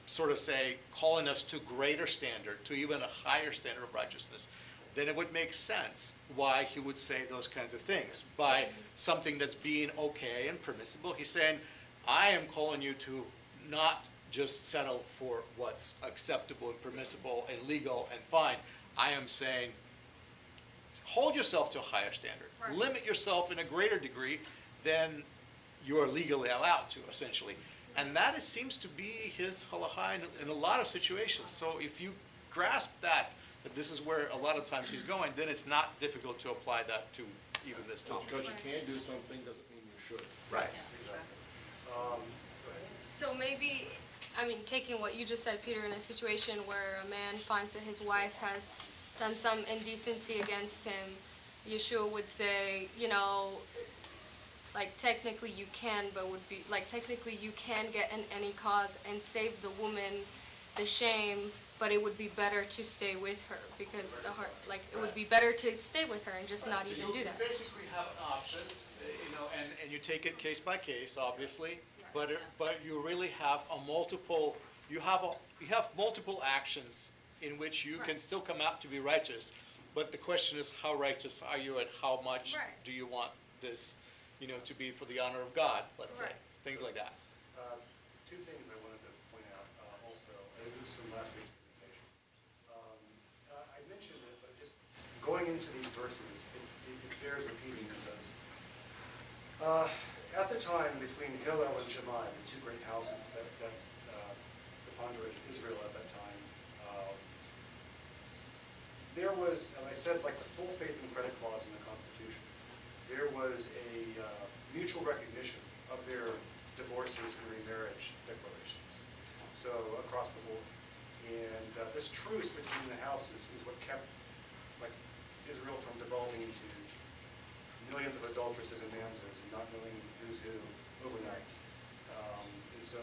sort of say, calling us to greater standard, to even a higher standard of righteousness, then it would make sense why he would say those kinds of things. By something that's being okay and permissible, he's saying, I am calling you to not just settle for what's acceptable and permissible and legal and fine. I am saying, hold yourself to a higher standard. Right. Limit yourself in a greater degree than you are legally allowed to, essentially. And that seems to be his halacha in a lot of situations. So if you grasp that this is where a lot of times he's going, then it's not difficult to apply that to even this topic. Because you can do something doesn't mean you should. Right. So maybe, taking what you just said, Peter, in a situation where a man finds that his wife has done some indecency against him, Yeshua would say, like technically you can, but would be like technically you can get in any cause and save the woman the shame, but it would be better to stay with her because the heart, like it would be better to stay with her and just not So even do that. You basically have options, and you take it case by case, obviously, but you really have you have multiple actions in which you can still come out to be righteous. But the question is, how righteous are you, and how much Right. do you want this, to be for the honor of God? Let's say Right. things like that. Two things I wanted to point out also, this is from last week's presentation. I mentioned it, but just going into these verses, it bears repeating because at the time between Hillel and Shammai, the two great houses that preponderated Israel at that time, there was, as I said, like the full faith and credit clause in the Constitution. There was a mutual recognition of their divorces and remarriage declarations, so across the board. And this truce between the houses is what kept Israel from devolving into millions of adulteresses and mamzers and not knowing who's who overnight. And so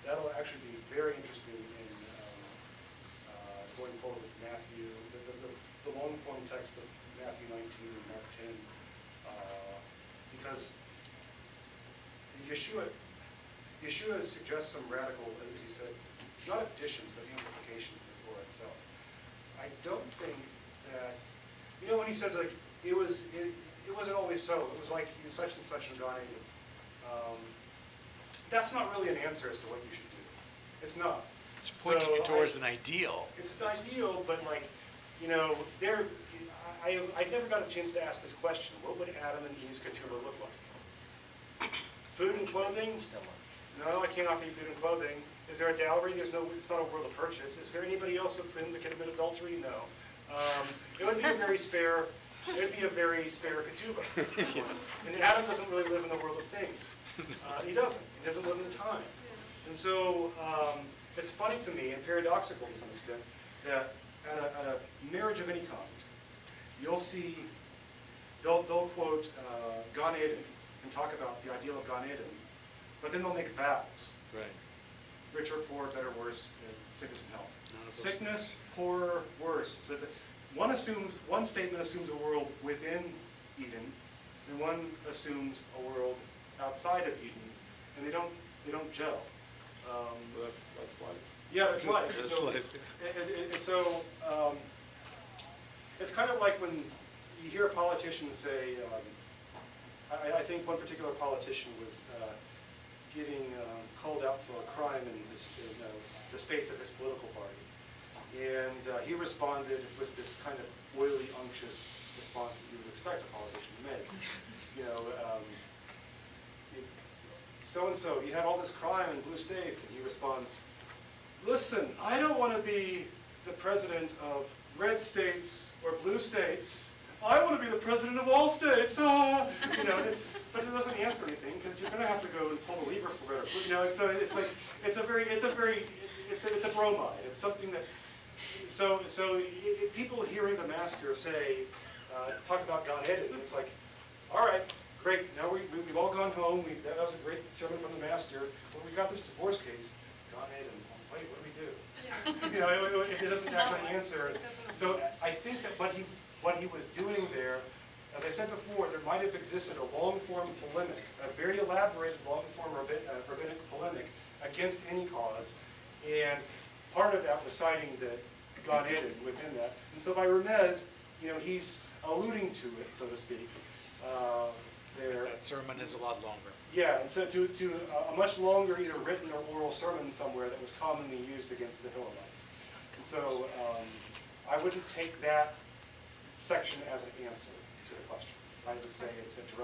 that'll actually be very interesting in going forward with Matthew, the long form text of Matthew 19 and Mark 10, because Yeshua suggests some radical, as he said, not additions, but amplification of the Torah itself. I don't think that, when he says like it wasn't always so. It was like such and such in Gan Eden. That's not really an answer as to what you should do. It's not. It's pointing you towards an ideal. It's an ideal, but I never got a chance to ask this question. What would Adam and Eve's ketubah look like? Food and clothing? No, I can't offer you food and clothing. Is there a dowry? It's not a world of purchase. Is there anybody else with whom that could commit adultery? No. It would be a very spare ketubah. Yes. And Adam doesn't really live in the world of things. He doesn't. He doesn't live in the time. And so it's funny to me, and paradoxical to some extent, that at a marriage of any kind, you'll see, they'll quote Gan Eden and talk about the ideal of Gan Eden, but then they'll make vows. Right. Rich or poor, better, worse, sickness and health. Sickness, poor, worse. So one statement assumes a world within Eden, and one assumes a world outside of Eden, and they don't gel. That's life. Yeah, it's life. That's life. And so it's kind of like when you hear a politician say, I think one particular politician was getting called out for a crime in the states of his political party. And he responded with this kind of oily, unctuous response that you would expect a politician to make. So-and-so, you had all this crime in blue states, and he responds, listen, I don't want to be the president of red states or blue states. I want to be the president of all states. But it doesn't answer anything because you're going to have to go and pull the lever for it. So it's a bromide. It's something that. So people hearing the master say, talk about Gan Eden, it's like, all right, great. Now we've all gone home. That was a great sermon from the master. Well, we got this divorce case. Gan Eden. Wait, what do we do? It doesn't actually answer. So I think that what he was doing there, as I said before, there might have existed a long-form polemic, a very elaborate long-form rabbinic polemic against any cause, and part of that was citing the Gan Eden within that. And so by Remez, he's alluding to it, so to speak. There. That sermon is a lot longer. Yeah, and so to a much longer either written or oral sermon somewhere that was commonly used against the Hillelites. And so I wouldn't take that section as an answer to the question. I would say it's a direct